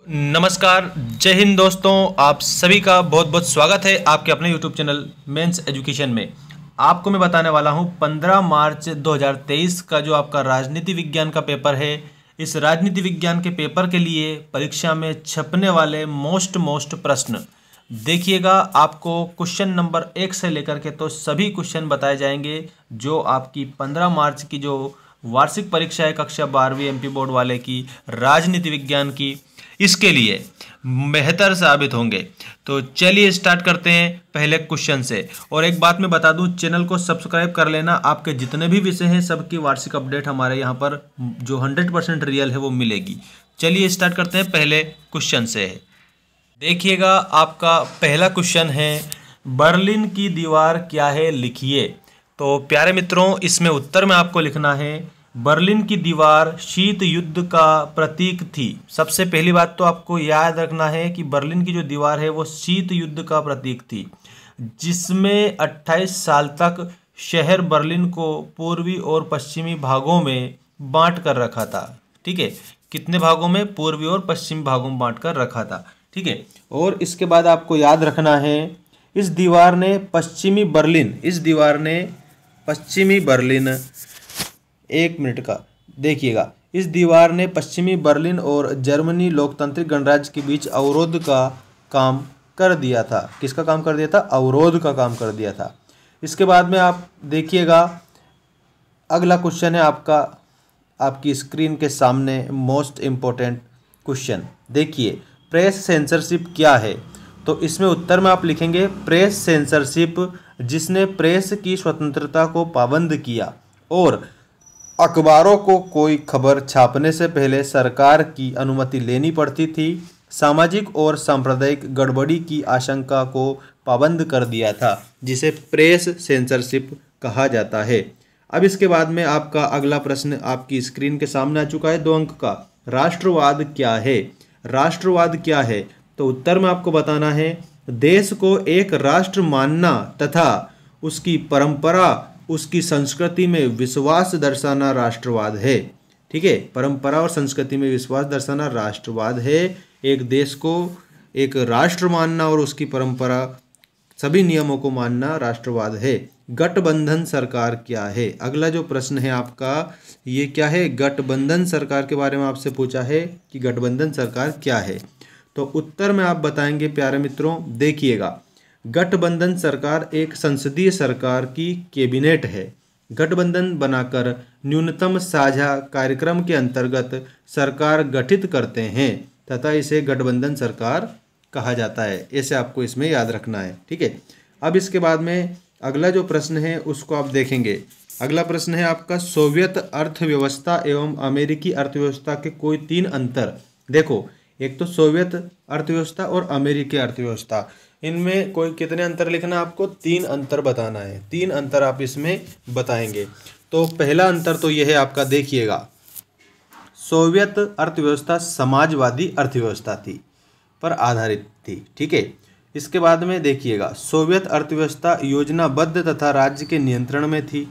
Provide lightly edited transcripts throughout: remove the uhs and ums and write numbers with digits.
नमस्कार, जय हिंद दोस्तों। आप सभी का बहुत बहुत स्वागत है आपके अपने YouTube चैनल मेंस एजुकेशन में। आपको मैं बताने वाला हूं 15 मार्च 2023 का जो आपका राजनीति विज्ञान का पेपर है, इस राजनीति विज्ञान के पेपर के लिए परीक्षा में छपने वाले मोस्ट प्रश्न देखिएगा। आपको क्वेश्चन नंबर 1 से लेकर के तो सभी क्वेश्चन बताए जाएंगे जो आपकी 15 मार्च की जो वार्षिक परीक्षा है कक्षा 12वीं MP बोर्ड वाले की राजनीति विज्ञान की, इसके लिए बेहतर साबित होंगे। तो चलिए स्टार्ट करते हैं पहले क्वेश्चन से। और एक बात मैं बता दूं, चैनल को सब्सक्राइब कर लेना। आपके जितने भी विषय हैं सबकी वार्षिक अपडेट हमारे यहाँ पर जो 100% रियल है वो मिलेगी। चलिए स्टार्ट करते हैं पहले क्वेश्चन से। देखिएगा, आपका पहला क्वेश्चन है, बर्लिन की दीवार क्या है, लिखिए। तो प्यारे मित्रों, इसमें उत्तर में आपको लिखना है बर्लिन की दीवार शीत युद्ध का प्रतीक थी। सबसे पहली बात तो आपको याद रखना है कि बर्लिन की जो दीवार है वो शीत युद्ध का प्रतीक थी, जिसमें 28 साल तक शहर बर्लिन को पूर्वी और पश्चिमी भागों में बांट कर रखा था। ठीक है, कितने भागों में? पूर्वी और पश्चिमी भागों में बांट कर रखा था। ठीक है, और इसके बाद आपको याद रखना है इस दीवार ने पश्चिमी बर्लिन एक मिनट का देखिएगा, इस दीवार ने पश्चिमी बर्लिन और जर्मनी लोकतांत्रिक गणराज्य के बीच अवरोध का काम कर दिया था। किसका काम कर दिया था? अवरोध का काम कर दिया था। इसके बाद में आप देखिएगा, अगला क्वेश्चन है आपकी स्क्रीन के सामने मोस्ट इम्पोर्टेंट क्वेश्चन। देखिए, प्रेस सेंसरशिप क्या है? तो इसमें उत्तर में आप लिखेंगे प्रेस सेंसरशिप, जिसने प्रेस की स्वतंत्रता को पाबंद किया और अखबारों को कोई खबर छापने से पहले सरकार की अनुमति लेनी पड़ती थी, सामाजिक और सांप्रदायिक गड़बड़ी की आशंका को पाबंद कर दिया था, जिसे प्रेस सेंसरशिप कहा जाता है। अब इसके बाद में आपका अगला प्रश्न आपकी स्क्रीन के सामने आ चुका है, 2 अंक का। राष्ट्रवाद क्या है? राष्ट्रवाद क्या है? तो उत्तर में आपको बताना है देश को एक राष्ट्र मानना तथा उसकी परंपरा, उसकी संस्कृति में विश्वास दर्शाना राष्ट्रवाद है। ठीक है, परंपरा और संस्कृति में विश्वास दर्शाना राष्ट्रवाद है। एक देश को एक राष्ट्र मानना और उसकी परंपरा, सभी नियमों को मानना राष्ट्रवाद है। गठबंधन सरकार क्या है? अगला जो प्रश्न है आपका ये क्या है? गठबंधन सरकार के बारे में आपसे पूछा है कि गठबंधन सरकार क्या है। तो उत्तर में आप बताएंगे प्यारे मित्रों, देखिएगा, गठबंधन सरकार एक संसदीय सरकार की कैबिनेट है। गठबंधन बनाकर न्यूनतम साझा कार्यक्रम के अंतर्गत सरकार गठित करते हैं तथा इसे गठबंधन सरकार कहा जाता है। ऐसे आपको इसमें याद रखना है। ठीक है, अब इसके बाद में अगला जो प्रश्न है उसको आप देखेंगे। अगला प्रश्न है आपका, सोवियत अर्थव्यवस्था एवं अमेरिकी अर्थव्यवस्था के कोई 3 अंतर। देखो, एक तो सोवियत अर्थव्यवस्था और अमेरिकी अर्थव्यवस्था, इनमें कोई कितने अंतर लिखना है आपको? 3 अंतर बताना है। 3 अंतर आप इसमें बताएंगे। तो पहला अंतर तो यह है आपका, देखिएगा, सोवियत अर्थव्यवस्था समाजवादी अर्थव्यवस्था थी पर आधारित थी। ठीक है, इसके बाद में देखिएगा, सोवियत अर्थव्यवस्था योजनाबद्ध तथा राज्य के नियंत्रण में थी।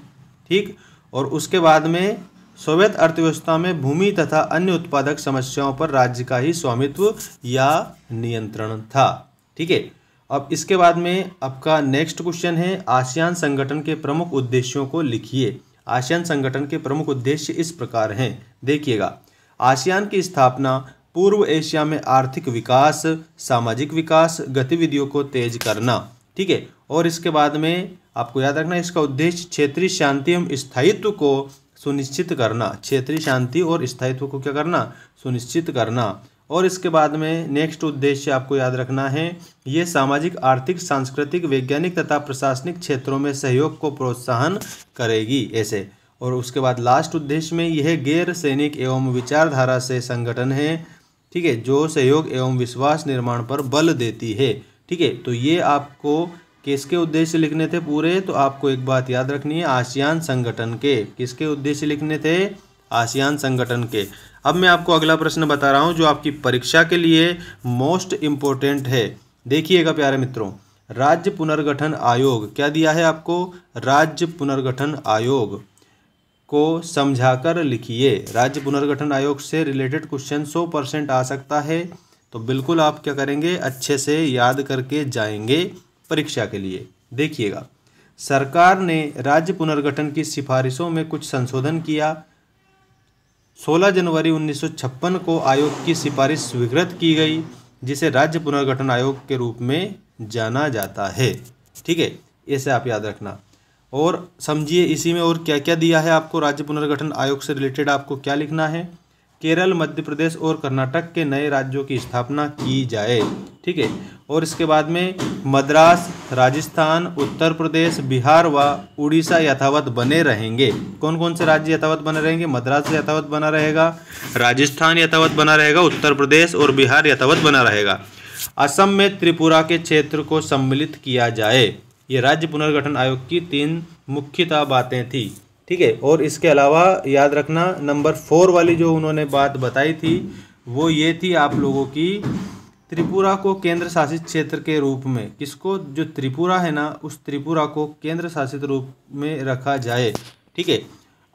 ठीक, और उसके बाद में सोवियत अर्थव्यवस्था में भूमि तथा अन्य उत्पादक समस्याओं पर राज्य का ही स्वामित्व या नियंत्रण था। ठीक है, अब इसके बाद में आपका नेक्स्ट क्वेश्चन है, आसियान संगठन के प्रमुख उद्देश्यों को लिखिए। आसियान संगठन के प्रमुख उद्देश्य इस प्रकार हैं, देखिएगा, आसियान की स्थापना पूर्व एशिया में आर्थिक विकास, सामाजिक विकास गतिविधियों को तेज करना। ठीक है, और इसके बाद में आपको याद रखना इसका उद्देश्य क्षेत्रीय शांति एवं स्थायित्व को सुनिश्चित करना। क्षेत्रीय शांति और स्थायित्व को क्या करना? सुनिश्चित करना। और इसके बाद में नेक्स्ट उद्देश्य आपको याद रखना है, ये सामाजिक, आर्थिक, सांस्कृतिक, वैज्ञानिक तथा प्रशासनिक क्षेत्रों में सहयोग को प्रोत्साहन करेगी ऐसे। और उसके बाद लास्ट उद्देश्य में यह गैर सैनिक एवं विचारधारा से संगठन है। ठीक है, जो सहयोग एवं विश्वास निर्माण पर बल देती है। ठीक है, तो ये आपको किसके उद्देश्य लिखने थे पूरे? तो आपको एक बात याद रखनी है, आसियान संगठन के। किसके उद्देश्य लिखने थे? आसियान संगठन के। अब मैं आपको अगला प्रश्न बता रहा हूं जो आपकी परीक्षा के लिए मोस्ट इम्पोर्टेंट है। देखिएगा प्यारे मित्रों, राज्य पुनर्गठन आयोग क्या दिया है आपको? राज्य पुनर्गठन आयोग को समझाकर लिखिए। राज्य पुनर्गठन आयोग से रिलेटेड क्वेश्चन 100% आ सकता है। तो बिल्कुल आप क्या करेंगे, अच्छे से याद करके जाएंगे परीक्षा के लिए। देखिएगा, सरकार ने राज्य पुनर्गठन की सिफारिशों में कुछ संशोधन किया। 16 जनवरी 1956 को आयोग की सिफारिश स्वीकृत की गई, जिसे राज्य पुनर्गठन आयोग के रूप में जाना जाता है। ठीक है, ऐसे आप याद रखना और समझिए इसी में और क्या क्या दिया है आपको। राज्य पुनर्गठन आयोग से रिलेटेड आपको क्या लिखना है, केरल, मध्य प्रदेश और कर्नाटक के नए राज्यों की स्थापना की जाए। ठीक है, और इसके बाद में मद्रास, राजस्थान, उत्तर प्रदेश, बिहार व उड़ीसा यथावत बने रहेंगे। कौन कौन से राज्य यथावत बने रहेंगे, मद्रास यथावत बना रहेगा, राजस्थान यथावत बना रहेगा, उत्तर प्रदेश और बिहार यथावत बना रहेगा। असम में त्रिपुरा के क्षेत्र को सम्मिलित किया जाए। ये राज्य पुनर्गठन आयोग की 3 मुख्यतः बातें थी। ठीक है, और इसके अलावा याद रखना नंबर 4 वाली जो उन्होंने बात बताई थी वो ये थी आप लोगों की, त्रिपुरा को केंद्र शासित क्षेत्र के रूप में, किसको, जो त्रिपुरा है ना, उस त्रिपुरा को केंद्र शासित रूप में रखा जाए। ठीक है,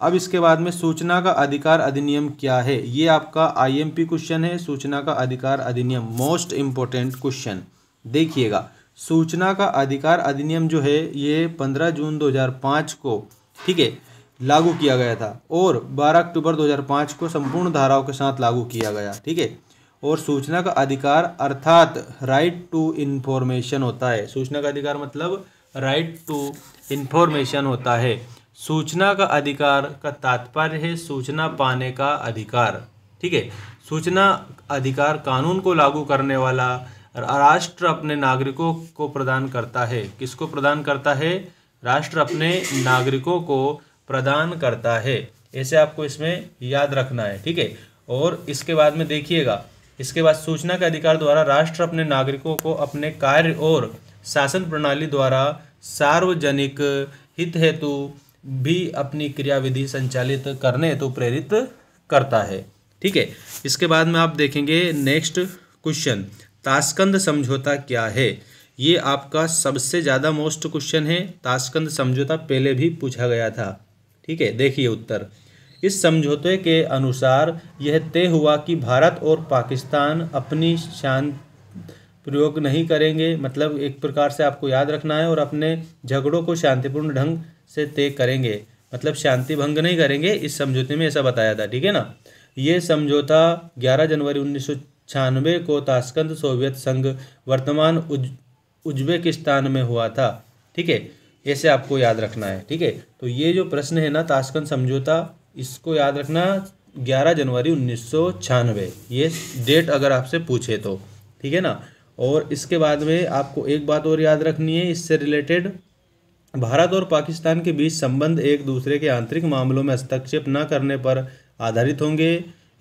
अब इसके बाद में सूचना का अधिकार अधिनियम क्या है, ये आपका IMP क्वेश्चन है। सूचना का अधिकार अधिनियम मोस्ट इम्पोर्टेंट क्वेश्चन। देखिएगा, सूचना का अधिकार अधिनियम जो है ये 15 जून 2005 को, ठीक है, लागू किया गया था और 12 अक्टूबर 2005 को संपूर्ण धाराओं के साथ लागू किया गया। ठीक है, और सूचना का अधिकार अर्थात राइट टू इन्फॉर्मेशन होता है। सूचना का अधिकार मतलब राइट टू इन्फॉर्मेशन होता है। सूचना का अधिकार का तात्पर्य है सूचना पाने का अधिकार। ठीक है, सूचना अधिकार कानून को लागू करने वाला राष्ट्र अपने नागरिकों को प्रदान करता है। किसको प्रदान करता है, राष्ट्र अपने नागरिकों को प्रदान करता है। ऐसे आपको इसमें याद रखना है। ठीक है, और इसके बाद में देखिएगा, इसके बाद सूचना के अधिकार द्वारा राष्ट्र अपने नागरिकों को अपने कार्य और शासन प्रणाली द्वारा सार्वजनिक हित हेतु भी अपनी क्रियाविधि संचालित करने हेतु प्रेरित करता है। ठीक है, इसके बाद में आप देखेंगे नेक्स्ट क्वेश्चन, ताशकंद समझौता क्या है। ये आपका सबसे ज़्यादा मोस्ट क्वेश्चन है। ताशकंद समझौता पहले भी पूछा गया था। ठीक है, देखिए उत्तर, इस समझौते के अनुसार यह तय हुआ कि भारत और पाकिस्तान अपनी शांति प्रयोग नहीं करेंगे, मतलब एक प्रकार से आपको याद रखना है, और अपने झगड़ों को शांतिपूर्ण ढंग से तय करेंगे, मतलब शांति भंग नहीं करेंगे। इस समझौते में ऐसा बताया था। ठीक है ना, ये समझौता 11 जनवरी 1996 को ताशकंद सोवियत संघ वर्तमान उज्बेकिस्तान में हुआ था। ठीक है, ऐसे आपको याद रखना है। ठीक है, तो ये जो प्रश्न है ना, ताशकंद समझौता, इसको याद रखना 11 जनवरी 1996, ये डेट अगर आपसे पूछे तो। ठीक है ना, और इसके बाद में आपको एक बात और याद रखनी है इससे रिलेटेड, भारत और पाकिस्तान के बीच संबंध एक दूसरे के आंतरिक मामलों में हस्तक्षेप न करने पर आधारित होंगे।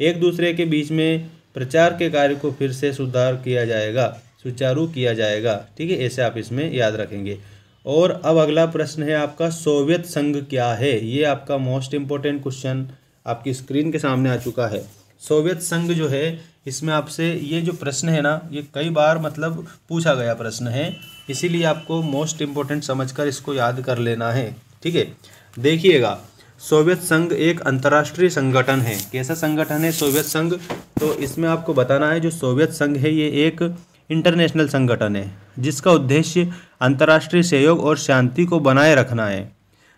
एक दूसरे के बीच में प्रचार के कार्य को फिर से सुधार किया जाएगा, सुचारू किया जाएगा। ठीक है, ऐसे आप इसमें याद रखेंगे। और अब अगला प्रश्न है आपका, सोवियत संघ क्या है। ये आपका मोस्ट इम्पोर्टेंट क्वेश्चन आपकी स्क्रीन के सामने आ चुका है। सोवियत संघ जो है, इसमें आपसे ये जो प्रश्न है ना, ये कई बार मतलब पूछा गया प्रश्न है, इसीलिए आपको मोस्ट इम्पोर्टेंट समझकर इसको याद कर लेना है। ठीक है, देखिएगा, सोवियत संघ एक अंतर्राष्ट्रीय संगठन है। कैसा संगठन है सोवियत संघ, तो इसमें आपको बताना है जो सोवियत संघ है ये एक इंटरनेशनल संगठन है जिसका उद्देश्य अंतर्राष्ट्रीय सहयोग और शांति को बनाए रखना है।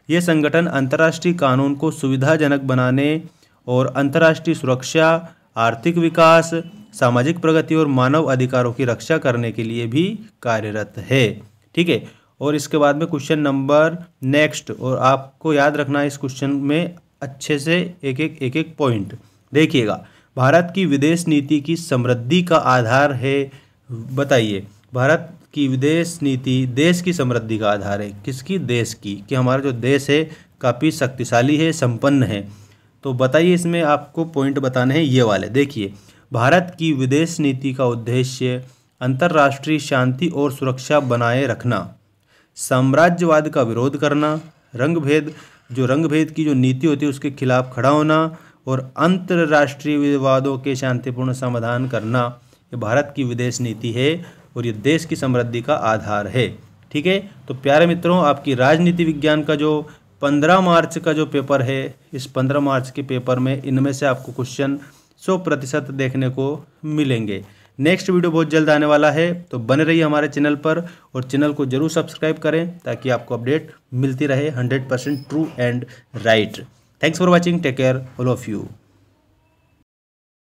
यह संगठन अंतर्राष्ट्रीय कानून को सुविधाजनक बनाने और अंतर्राष्ट्रीय सुरक्षा, आर्थिक विकास, सामाजिक प्रगति और मानव अधिकारों की रक्षा करने के लिए भी कार्यरत है। ठीक है, और इसके बाद में क्वेश्चन नंबर नेक्स्ट, और आपको याद रखना है इस क्वेश्चन में अच्छे से एक एक पॉइंट। देखिएगा, भारत की विदेश नीति की समृद्धि का आधार है। बताइए, भारत की विदेश नीति देश की समृद्धि का आधार है। किसकी, देश की, कि हमारा जो देश है काफ़ी शक्तिशाली है, संपन्न है। तो बताइए, इसमें आपको पॉइंट बताने हैं ये वाले। देखिए, भारत की विदेश नीति का उद्देश्य अंतर्राष्ट्रीय शांति और सुरक्षा बनाए रखना, साम्राज्यवाद का विरोध करना, रंगभेद की जो नीति होती है उसके खिलाफ खड़ा होना और अंतर्राष्ट्रीय विवादों के शांतिपूर्ण समाधान करना। ये भारत की विदेश नीति है और ये देश की समृद्धि का आधार है। ठीक है, तो प्यारे मित्रों, आपकी राजनीति विज्ञान का जो 15 मार्च का जो पेपर है, इस 15 मार्च के पेपर में इनमें से आपको क्वेश्चन 100% देखने को मिलेंगे। नेक्स्ट वीडियो बहुत जल्द आने वाला है, तो बने रहिए हमारे चैनल पर और चैनल को जरूर सब्सक्राइब करें ताकि आपको अपडेट मिलती रहे 100% true and right. Thanks for watching, take care all of you.